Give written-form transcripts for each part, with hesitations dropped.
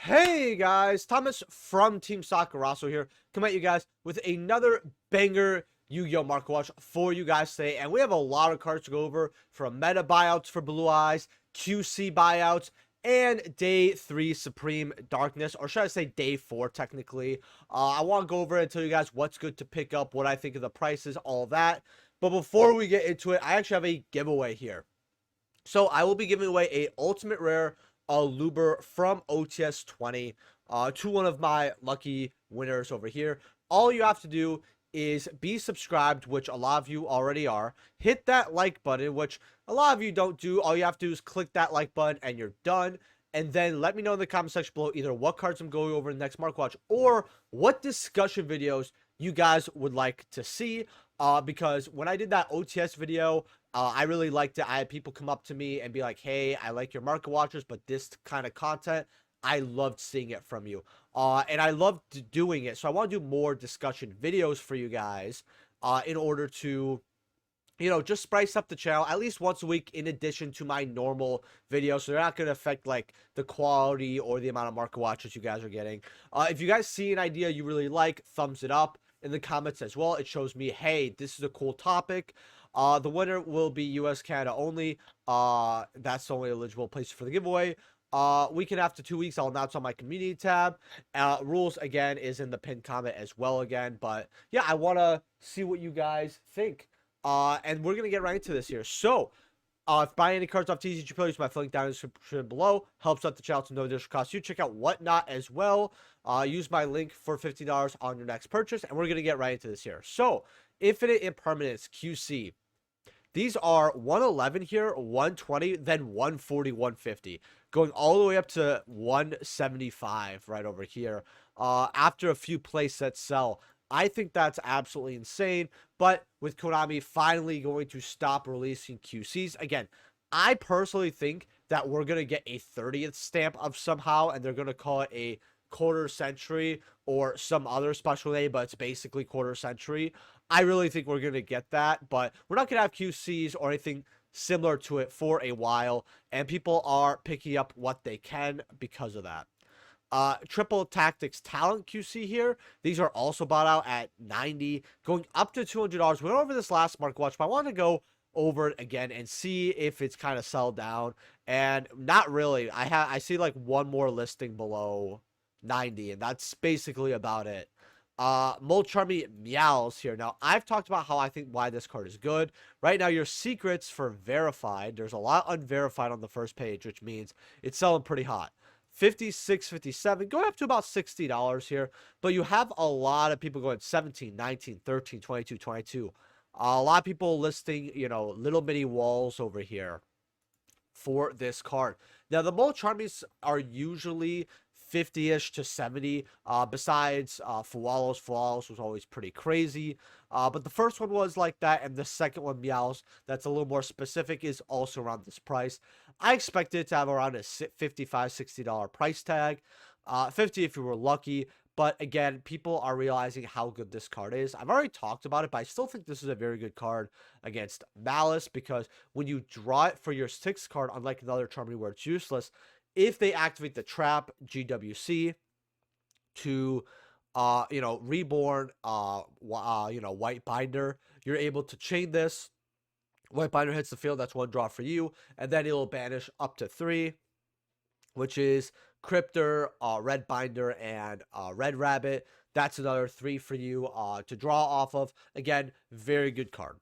Hey guys, Thomas from Team Sakuraso here, coming at you guys with another banger Yu-Gi-Oh! Market Watch for you guys today. And we have a lot of cards to go over, from meta buyouts for Blue Eyes, QC buyouts, and Day 3 Supreme Darkness, or should I say Day 4 technically. I want to go over and tell you guys what's good to pick up, what I think of the prices, all that. But before we get into it, I actually have a giveaway here. So I will be giving away a Ultimate Rare Luber from OTS 20 to one of my lucky winners over here. All you have to do is be subscribed, which a lot of you already are. Hit that like button, which a lot of you don't do. All you have to do is click that like button and you're done. And then let me know in the comment section below either what cards I'm going over in the next Mark Watch or what discussion videos you guys would like to see. Because when I did that OTS video, I really liked it. I had people come up to me and be like, hey, I like your market watchers, but this kind of content, I loved seeing it from you. And I loved doing it. So I want to do more discussion videos for you guys in order to, you know, just spice up the channel at least once a week in addition to my normal videos. So they're not going to affect like the quality or the amount of market watchers you guys are getting. If you guys see an idea you really like, thumbs it up in the comments as well. It shows me, hey, this is a cool topic. The winner will be US Canada only. That's the only eligible place for the giveaway. Weekend after 2 weeks, I'll announce on my community tab. Rules again is in the pinned comment as well again. But yeah, I want to see what you guys think. And we're gonna get right into this here. So if buying any cards off TCG Pro, use my link down in the description below. Helps out the channel to no additional cost. You check out Whatnot as well. Use my link for $50 on your next purchase. And we're going to get right into this here. So, Infinite Impermanence QC. These are 111 here, 120, then 140, 150. Going all the way up to 175 right over here. After a few play sets sell. I think that's absolutely insane. But with Konami finally going to stop releasing QCs, again, I personally think that we're going to get a 30th stamp of somehow, and they're going to call it a quarter century or some other special name, but it's basically quarter century. I really think we're going to get that, but we're not going to have QCs or anything similar to it for a while, and people are picking up what they can because of that. Triple Tactics Talent QC here. These are also bought out at 90, going up to $200. We went over this last Mark Watch, but I want to go over it again and see if it's kind of sell down. And not really. I see like one more listing below 90, and that's basically about it. Molcharmy Meows here. Now, I've talked about how I think why this card is good. Right now, your secrets for verified, there's a lot unverified on the first page, which means it's selling pretty hot. 56, 57, going up to about $60 here. But you have a lot of people going 17, 19, 13, 22, 22. A lot of people listing, you know, little mini walls over here for this card. Now, the Molcharmies are usually 50-ish to 70. Besides Fualos. Fualos was always pretty crazy. But the first one was like that, and the second one, Meows, that's a little more specific, is also around this price. I expected it to have around a $55, $60 price tag. 50 if you were lucky. But again, people are realizing how good this card is. I've already talked about it, but I still think this is a very good card against Malice, because when you draw it for your 6th card, unlike another Charming where it's useless, if they activate the trap GWC to you know, reborn you know, White Binder, you're able to chain this. White Binder hits the field, that's one draw for you, and then it'll banish up to 3, which is Cryptor, Red Binder, and Red Rabbit. That's another 3 for you to draw off of. Again, very good card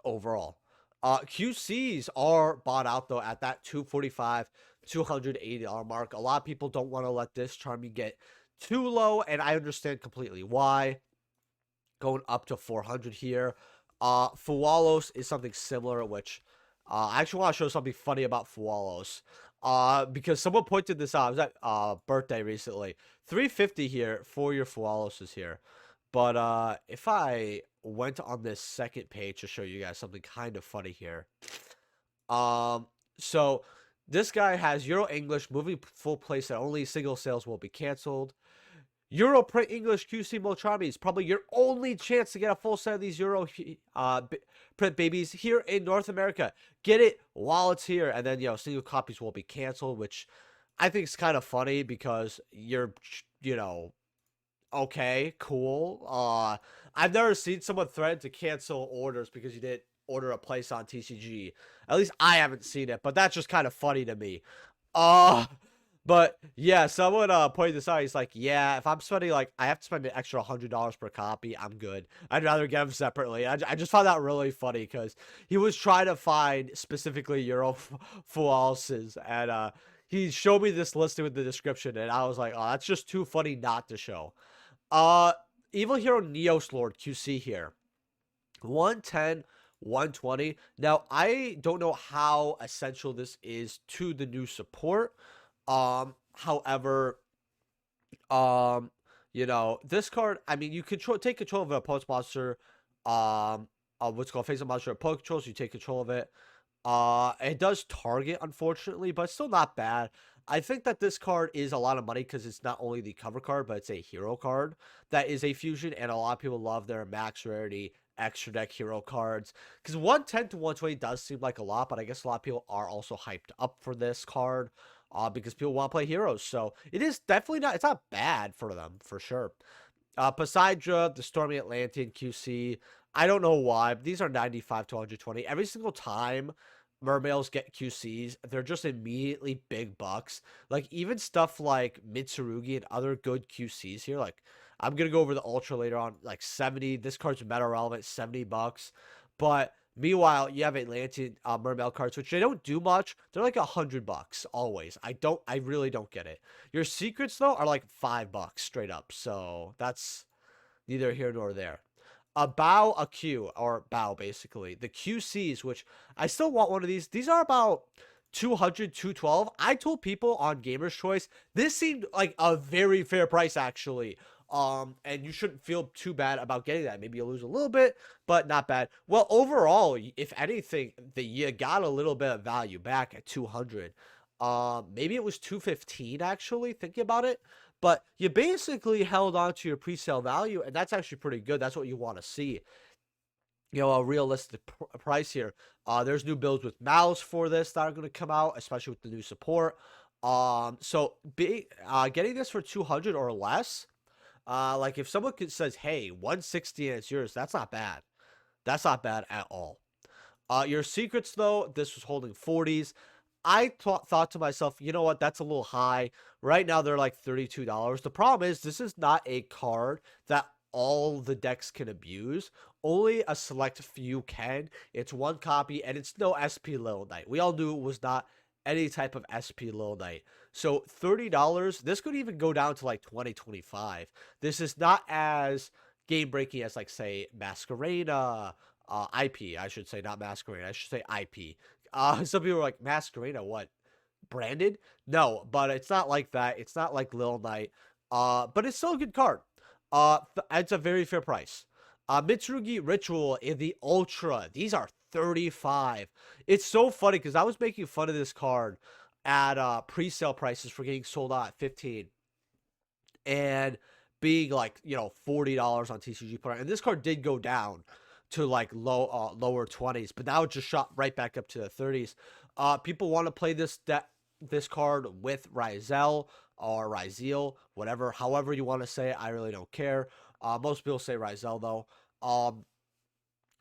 overall. QCs are bought out though at that $245, $280 mark. A lot of people don't want to let this Charmy get too low, and I understand completely why. Going up to 400 here. Fualos is something similar, which I actually want to show something funny about Fualos. Because someone pointed this out. I was at birthday recently. 350 here for your Fualoses here. But if I went on this second page to show you guys something kind of funny here. So this guy has Euro English moving full place that only single sales will be canceled. Euro print English QC Molcharmies, probably your only chance to get a full set of these Euro print babies here in North America. Get it while it's here, and then, you know, single copies will be canceled, which I think it's kind of funny because you're, you know, okay, cool. I've never seen someone threaten to cancel orders because you didn't order a place on TCG. At least I haven't seen it, but that's just kind of funny to me. Uh, but yeah, someone pointed this out. He's like, yeah, if I'm spending like I have to spend an extra $100 per copy, I'm good. I'd rather get them separately. I just found that really funny because he was trying to find specifically Euro Fualses, and he showed me this listing with the description, and I was like, oh, that's just too funny not to show. Uh, Evil Hero Neos Lord QC here. 110, 120. Now, I don't know how essential this is to the new support. However, um, this card, I mean, you take control of an opponent's monster, what's called face of monster opponent controls, you take control of it. It does target, unfortunately, but it's still not bad. I think that this card is a lot of money because it's not only the cover card, but it's a hero card that is a fusion, and a lot of people love their max rarity extra deck hero cards. Because 110 to 120 does seem like a lot, but I guess a lot of people are also hyped up for this card because people want to play heroes. So it is definitely not, it's not bad for them, for sure. Poseidra, the Stormy Atlantean QC, I don't know why, but these are 95 to 120. Every single time Mermails get QCs, they're just immediately big bucks. Like, even stuff like Mitsurugi and other good QCs here, like, I'm going to go over the Ultra later on, like 70. This card's meta relevant, 70 bucks. But meanwhile, you have Atlantean Mermail cards, which they don't do much. They're like 100 bucks always. I really don't get it. Your secrets, though, are like $5 straight up. So that's neither here nor there. A bow, a Q, or bow, basically. The QCs, which I still want one of these. These are about 200, 212. I told people on Gamer's Choice, this seemed like a very fair price, actually. And you shouldn't feel too bad about getting that. Maybe you'll lose a little bit, but not bad. Well, overall, if anything, you got a little bit of value back at 200. Maybe it was 215, actually, thinking about it. But you basically held on to your pre-sale value, and that's actually pretty good. That's what you want to see. A realistic price here. There's new builds with Mouse for this that are going to come out, especially with the new support. So getting this for 200 or less, like if someone says, hey, 160 and it's yours, that's not bad. That's not bad at all. Your secrets, though, this was holding 40s. I thought to myself, you know what, that's a little high. Right now, they're like $32. The problem is, this is not a card that all the decks can abuse. Only a select few can. It's one copy, and it's no SP Little Knight. We all knew it was not any type of SP Little Knight. So $30, this could even go down to like 20, 25. This is not as game-breaking as, like, say, Masquerena, IP, I should say, not Masquerade. I should say IP. Some people are like, Masquerena, what? Branded? No, but it's not like that. It's not like Lil Knight. But it's still a good card. It's a very fair price. Mitsurugi Ritual in the Ultra. These are 35. It's so funny because I was making fun of this card at pre-sale prices for getting sold out at 15. And being like, $40 on TCG Player. And this card did go down to like lower 20s, but now it just shot right back up to the 30s. People want to play this card with Ryzel or Ryzeal, whatever, however you want to say it. I really don't care. Most people say Ryzel though.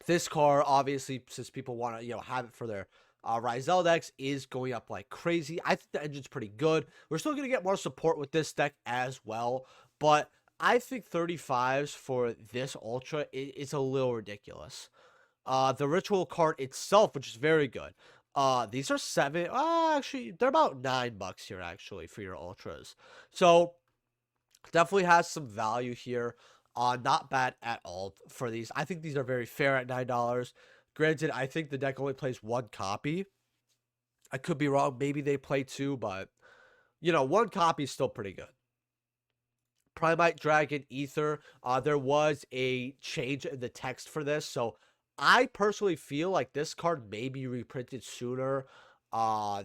This card, obviously, since people want to have it for their Ryzel decks, is going up like crazy. I think the engine's pretty good. We're still gonna get more support with this deck as well, but I think 35s for this Ultra is a little ridiculous. The Ritual card itself, which is very good. These are 7. Actually, they're about $9 here, actually, for your Ultras. So, definitely has some value here. Not bad at all for these. I think these are very fair at $9. Granted, I think the deck only plays one copy. I could be wrong. Maybe they play two, but, one copy is still pretty good. Primite Dragon Ether, there was a change in the text for this, so I personally feel like this card may be reprinted sooner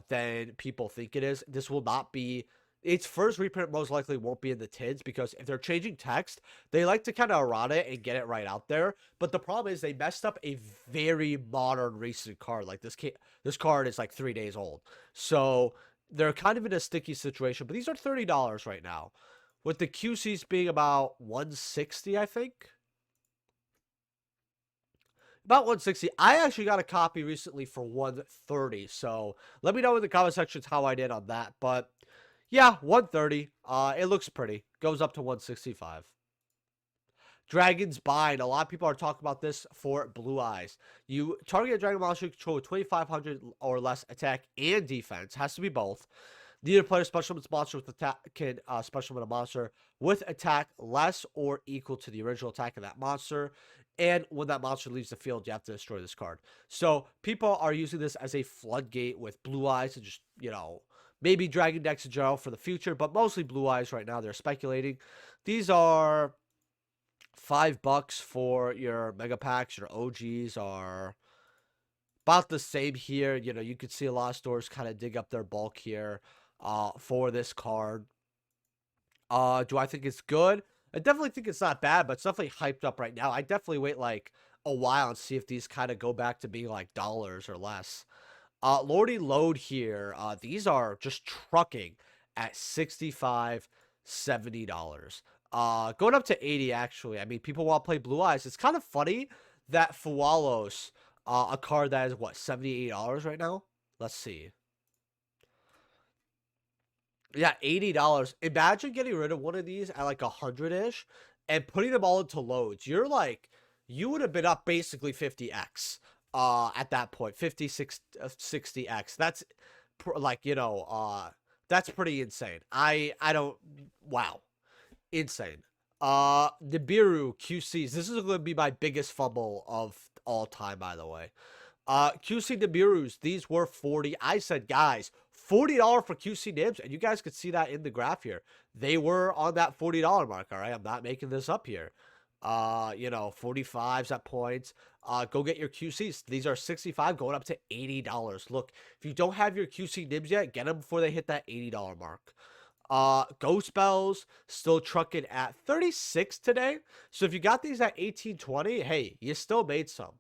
than people think it is. This will not be, its first reprint most likely won't be in the tids, because if they're changing text, they like to kind of errata it and get it right out there. But the problem is they messed up a very modern recent card. Like this card is like 3 days old, so they're kind of in a sticky situation, but these are $30 right now, with the QCs being about 160, I think. About 160. I actually got a copy recently for 130, so let me know in the comment sections how I did on that. But yeah, 130. It looks pretty. Goes up to 165. Dragon's Bind. A lot of people are talking about this for Blue Eyes. You target a dragon monster you control with 2,500 or less attack and defense. Has to be both. Neither player special summons monster with attack can special summon a monster with attack less or equal to the original attack of that monster. And when that monster leaves the field, you have to destroy this card. So people are using this as a floodgate with Blue Eyes to just, maybe Dragon decks in general for the future, but mostly Blue Eyes right now. They're speculating. These are $5 for your mega packs. Your OGs are about the same here. You could see a lot of stores kind of dig up their bulk here for this card. Do I think it's good? I definitely think it's not bad, but it's definitely hyped up right now. I definitely wait like a while and see if these kind of go back to being like dollars or less. Lordy Load here. These are just trucking at $65, $70. Going up to 80 actually. I mean, people want to play Blue Eyes. It's kind of funny that Fualos, a card that is what, $78 right now? Let's see. Yeah, $80. Imagine getting rid of one of these at like 100-ish and putting them all into loads. You would have been up basically 50x at that point. 60x. That's that's pretty insane. I don't, wow. Insane. Nibiru QCs. This is going to be my biggest fumble of all time, by the way. QC Nibirus, these were 40. I said, guys, $40 for QC Nibs, and you guys could see that in the graph here. They were on that $40 mark, all right? I'm not making this up here. 45s at points. Go get your QCs. These are 65 going up to $80. Look, if you don't have your QC Nibs yet, get them before they hit that $80 mark. Ghost Bells still trucking at 36 today. So if you got these at 18-20, hey, you still made some.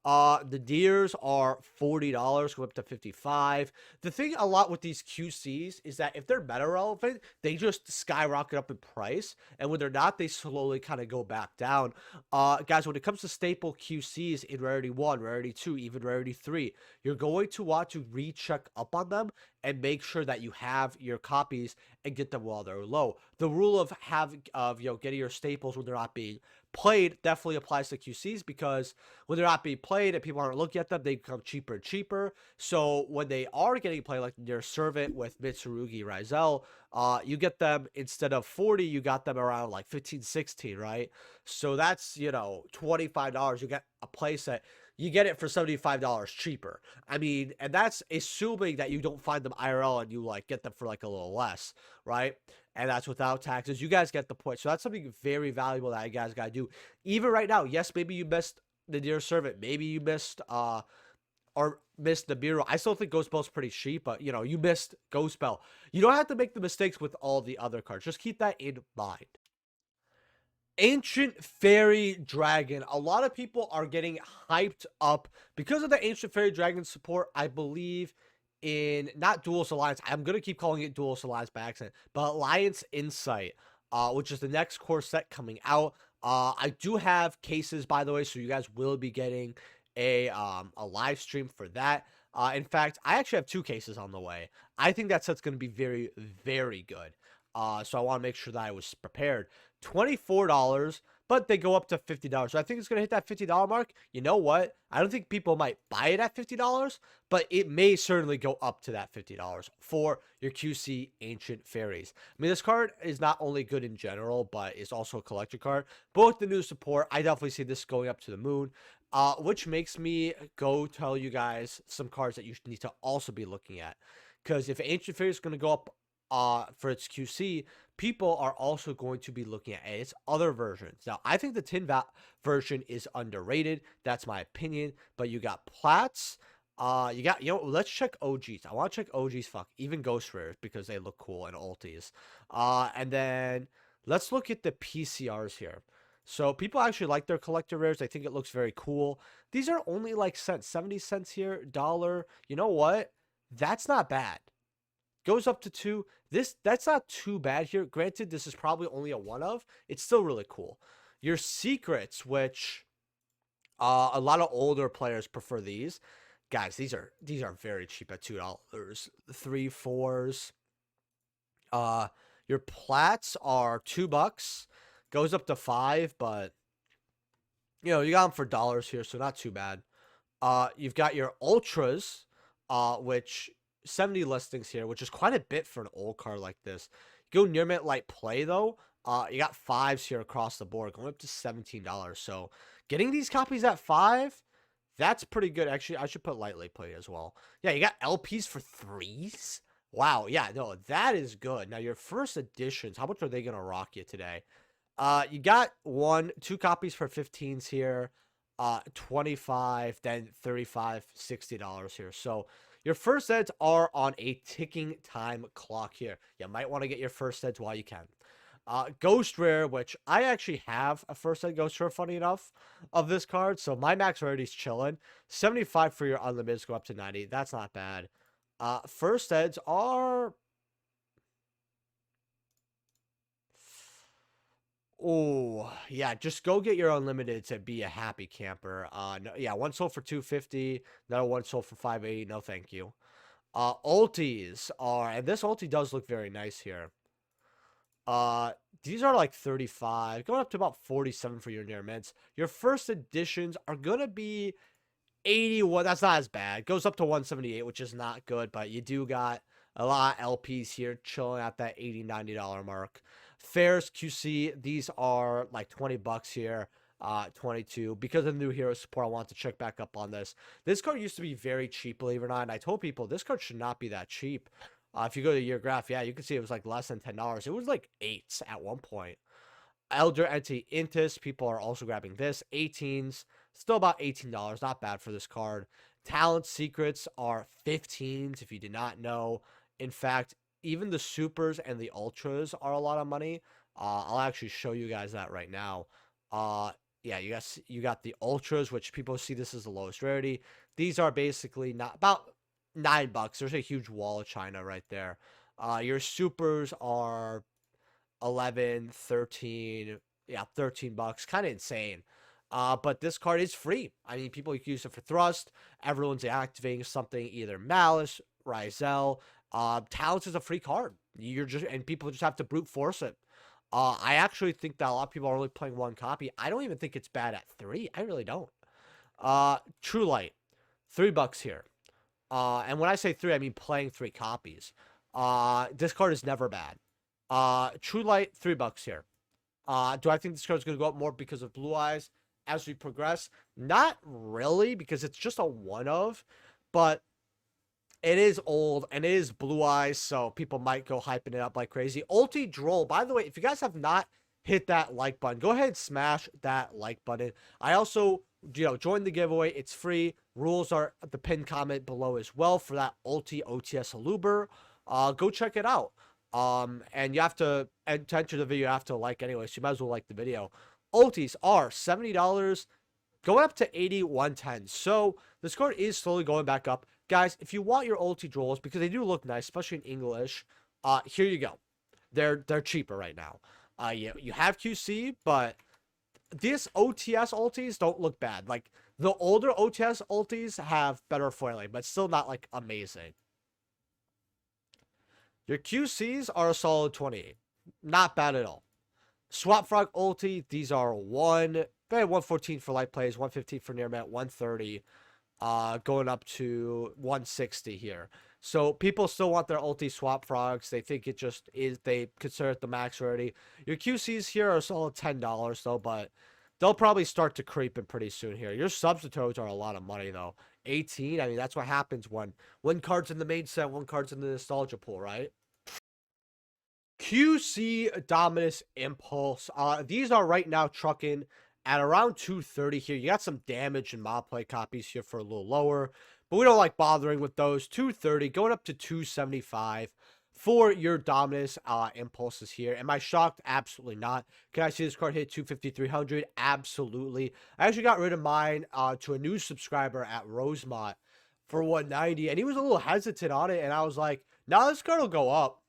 The Deers are $40, go up to 55. The thing a lot with these QCs is that if they're meta relevant, they just skyrocket up in price. And when they're not, they slowly kind of go back down. Guys, when it comes to staple QCs in Rarity 1, Rarity 2, even Rarity 3, you're going to want to recheck up on them and make sure that you have your copies and get them while they're low. The rule of getting your staples when they're not being played definitely applies to QCs, because when they're not being played and people aren't looking at them, they become cheaper and cheaper. So when they are getting played, like their Servant with Mitsurugi Rizel, you get them instead of 40, you got them around like 15, 16, right? So that's, $25. You get a playset. You get it for $75 cheaper. I mean, and that's assuming that you don't find them IRL and you like get them for like a little less, right? And that's without taxes. You guys get the point. So that's something very valuable that you guys got to do. Even right now, yes, maybe you missed the Dear Servant. Maybe you missed the Bureau. I still think Ghost Bell's pretty cheap, but you missed Ghost Bell. You don't have to make the mistakes with all the other cards. Just keep that in mind. Ancient Fairy Dragon. A lot of people are getting hyped up because of the Ancient Fairy Dragon support, I believe, in not Duelist Alliance. I'm going to keep calling it Duelist Alliance by accident, but Alliance Insight, which is the next core set coming out. I do have cases, by the way, so you guys will be getting a live stream for that. In fact, I actually have 2 cases on the way. I think that set's going to be very, very good. So I want to make sure that I was prepared. $24, but they go up to $50. So I think it's going to hit that $50 mark. You know what? I don't think people might buy it at $50, but it may certainly go up to that $50 for your QC Ancient Fairies. I mean, this card is not only good in general, but it's also a collector card. Both the new support, I definitely see this going up to the moon, which makes me go tell you guys some cards that you need to also be looking at. Because if Ancient Fairies is going to go up for its QC, people are also going to be looking at its other versions. Now, I think the tin version is underrated. That's my opinion. But you got Plats. Let's check OGs. I want to check OGs, even Ghost Rares, because they look cool, and Ultis. And then let's look at the PCRs here. So people actually like their collector rares. I think it looks very cool. These are only like cents, 70 cents here, dollar. You know what? That's not bad. Goes up to 2. That's not too bad here. Granted, this is probably only a one of. It's still really cool. Your secrets, which a lot of older players prefer these. Guys, these are very cheap at $2. 3 4s. Your plats are $2. Goes up to 5, but you know, you got them for dollars here, so not too bad. You've got your ultras, which 70 listings here, which is quite a bit for an old card like this. You go near mint light play though. You got 5s here across the board, going up to $17. So getting these copies at 5, that's pretty good. Actually, I should put lightly play as well. Yeah, you got LPs for 3s. Wow, yeah, no, that is good. Now your first editions, how much are they gonna rock you today? You got 2 copies for 15s here, 25, then 35, $60 here. So your first eds are on a ticking time clock here. You might want to get your first eds while you can. Ghost Rare, which I actually have a first ed Ghost Rare, funny enough, of this card. So my max rarity's chilling. 75 for your unlimiteds, go up to 90. That's not bad. First eds are... Oh, yeah, just go get your unlimited to be a happy camper. No, yeah, one sold for 250, another one sold for 580. No, thank you. Ultis are, and this ulti does look very nice here. These are like 35, going up to about 47 for your near mints. Your first editions are gonna be 81. That's not as bad. Goes up to 178, which is not good, but you do got a lot of LPs here chilling at that $80, $90 mark. Fairs QC, these are like $20 here, 22. Because of the new hero support, I want to check back up on this. This card used to be very cheap, believe it or not, and I told people this card should not be that cheap. If you go to your graph, yeah, you can see it was like less than $10. It was like 8s at one point. Elder Entity Intis, people are also grabbing this. 18s, still about $18. Not bad for this card. Talent Secrets are 15s, if you did not know. In fact, even the supers and the ultras are a lot of money. I'll actually show you guys that right now. Yeah, you got the ultras, which people see this as the lowest rarity. These are basically not about $9. There's a huge wall of China right there. Your supers are 11, 13, yeah, $13. Kind of insane. But this card is free. I mean, people use it for thrust. Everyone's activating something, either Malice, Rizel. Talents is a free card. And people just have to brute force it. I actually think that a lot of people are only playing 1 copy. I don't even think it's bad at 3. I really don't. True Light, $3 here. And when I say 3, I mean playing 3 copies. This card is never bad. True Light, $3 here. Do I think this card is going to go up more because of Blue Eyes as we progress? Not really, because it's just a one of, but it is old and it is Blue Eyes, so people might go hyping it up like crazy. Ulti Droll, by the way, if you guys have not hit that like button, go ahead and smash that like button. I also, join the giveaway. It's free. Rules are at the pinned comment below as well for that Ulti OTS Aluber. Go check it out. And you have to, and to enter the video, you have to like anyway, so you might as well like the video. Ultis are $70, going up to 80, 110. So this card is slowly going back up. Guys, if you want your ulti drolls, because they do look nice, especially in English, here you go. They're cheaper right now. You have QC, but this OTS ultis don't look bad. Like, the older OTS ultis have better foiling, but still not, like, amazing. Your QCs are a solid 28. Not bad at all. Swap Frog ulti, these are 114 for light plays, 115 for near mint, 130. Going up to 160 here. So people still want their ulti swap frogs. They think it just is, they consider it the max already. Your QCs here are solid $10 though, but they'll probably start to creep in pretty soon here. Your substitutes are a lot of money though. 18, I mean, that's what happens when one card's in the main set, one card's in the nostalgia pool, right? QC Dominus Impulse. These are right now trucking at around 230 here. You got some damage and mob play copies here for a little lower, but we don't like bothering with those. 230 going up to 275 for your Dominus Impulses here. Am I shocked? Absolutely not. Can I see this card hit 250, 300? Absolutely. I actually got rid of mine to a new subscriber at Rosemont for 190, and he was a little hesitant on it, and I was like, Now this card will go up.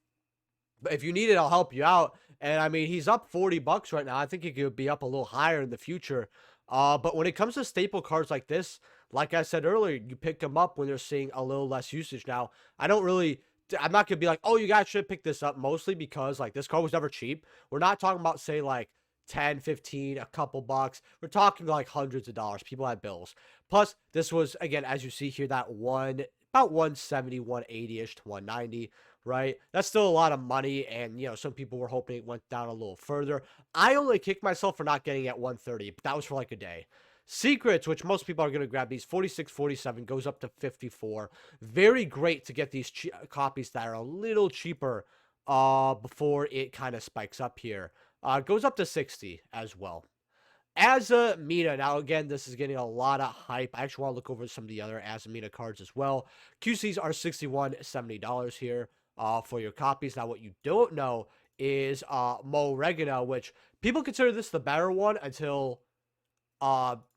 But if you need it, I'll help you out. And I mean, he's up 40 bucks right now. I think he could be up a little higher in the future. But when it comes to staple cards like this, like I said earlier, you pick them up when they're seeing a little less usage. Now, I'm not gonna be like, oh, you guys should pick this up, mostly because like this card was never cheap. We're not talking about, say, like 10, 15, a couple bucks. We're talking like hundreds of dollars. People had bills. Plus, this was, again, as you see here, that about 170, 180-ish to 190, right? That's still a lot of money, and, you know, some people were hoping it went down a little further. I only kicked myself for not getting it at 130, but that was for like a day. Secrets, which most people are going to grab these, 46, 47, goes up to 54. Very great to get these copies that are a little cheaper before it kind of spikes up here. Goes up to 60 as well. Azamina. Now, again, this is getting a lot of hype. I actually want to look over some of the other Azamina cards as well. QCs are $61, $70 here for your copies. Now, what you don't know is Mo Regina, which people consider this the better one until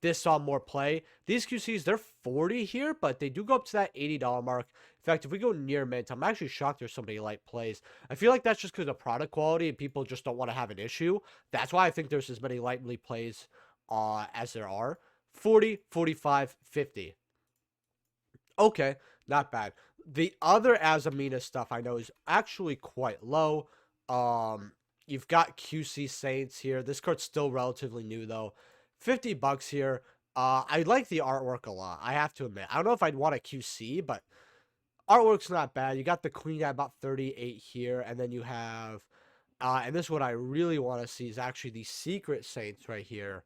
this saw more play. These QCs, they're 40 here, but they do go up to that $80 mark. In fact, if we go near mint, I'm actually shocked there's so many light plays. I feel like that's just because of product quality and people just don't want to have an issue. That's why I think there's as many lightly plays as there are. 40, 45, 50. Okay, not bad. The other Azamina stuff I know is actually quite low. You've got QC Saints here. This card's still relatively new though. 50 bucks here. I like the artwork a lot, I have to admit. I don't know if I'd want a QC, but artwork's not bad. You got the Queen at about 38 here, and then you have, and this is what I really want to see, is actually the Secret Saints right here.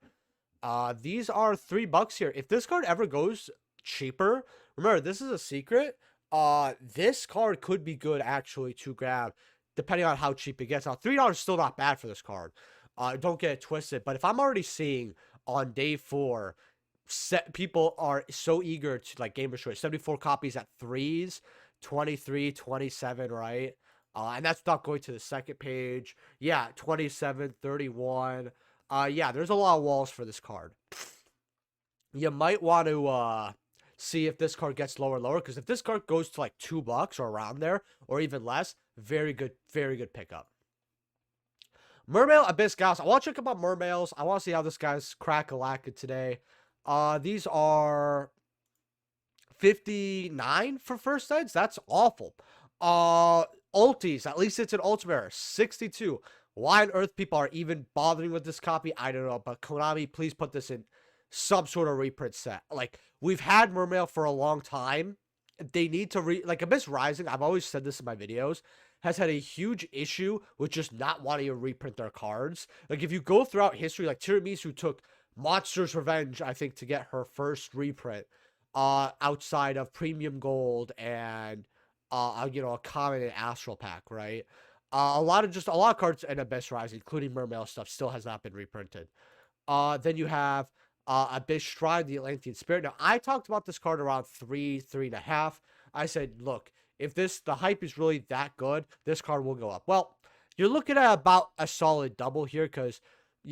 These are $3 here. If this card ever goes cheaper, remember, this is a secret. This card could be good, actually, to grab, depending on how cheap it gets. Now, $3 is still not bad for this card. Don't get it twisted. But if I'm already seeing on day 4, people are so eager to like Gamer's Choice, 74 copies at 3s, 23, 27, right? And that's not going to the second page. Yeah, 27, 31. Yeah, there's a lot of walls for this card. You might want to see if this card gets lower and lower, because if this card goes to like $2 or around there, or even less, very good pickup. Mermail Abyss Gauss. I want to check about Mermails. I want to see how this guy's crack-a-lacking today. These are 59 for first eds. That's awful. Ultis, at least it's an Ultimate, 62. Why on earth people are even bothering with this copy, I don't know. But Konami, please put this in some sort of reprint set. Like, we've had Mermail for a long time. They need to like Abyss Rising, I've always said this in my videos, has had a huge issue with just not wanting to reprint their cards. Like, if you go throughout history, like Tiramisu took Monster's Revenge, I think, to get her first reprint outside of Premium Gold and you know, a common and Astral Pack, right? A lot of cards in Abyss Rising, including Mermail stuff, still has not been reprinted. Then you have Abyss Shrine, the Atlantean Spirit. Now, I talked about this card around 3.5. I said, look, if the hype is really that good, this card will go up. Well, you're looking at about a solid double here, because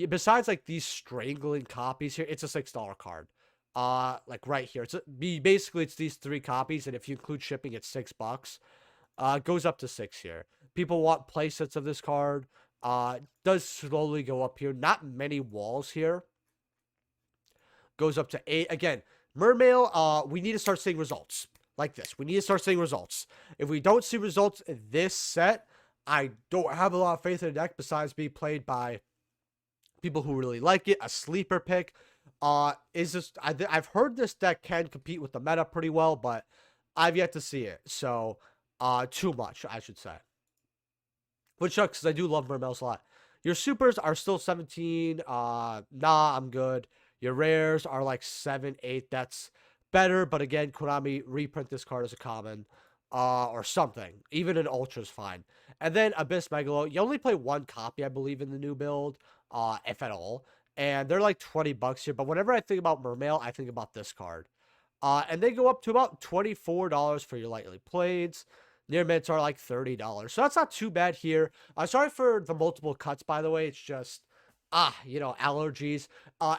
besides like these strangling copies here, it's a $6 card. Like right here, basically it's these 3 copies, and if you include shipping, it's $6. It goes up to 6 here. People want playsets of this card. Does slowly go up here. Not many walls here. Goes up to 8. Again, Mermail, we need to start seeing results like this. We need to start seeing results. If we don't see results in this set, I don't have a lot of faith in the deck, besides being played by people who really like it. A sleeper pick. I've heard this deck can compete with the meta pretty well, but I've yet to see it. So, too much, I should say. Which sucks, because I do love Mermails a lot. Your supers are still 17. Nah, I'm good. Your rares are like 7, 8. That's better. But again, Konami, reprint this card as a common. Or something. Even an ultra is fine. And then Abyss Megalo. You only play 1 copy, I believe, in the new build. If at all. And they're like 20 bucks here. But whenever I think about Mermail, I think about this card. And they go up to about $24 for your lightly playeds. Near mints are like $30. So that's not too bad here. Sorry for the multiple cuts, by the way. It's just, you know, allergies.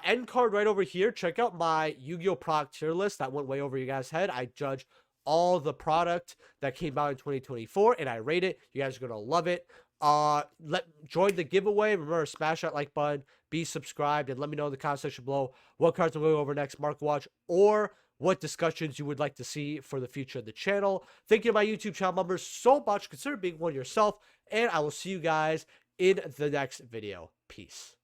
End card right over here. Check out my Yu-Gi-Oh! Product tier list. That went way over you guys' head. I judge all the product that came out in 2024, and I rate it. You guys are gonna love it. Join the giveaway. Remember, smash that like button, be subscribed, and let me know in the comment section below what cards I'm going over next, Market Watch, or what discussions you would like to see for the future of the channel. Thank you to my YouTube channel members so much. Consider being one yourself, and I will see you guys in the next video. Peace.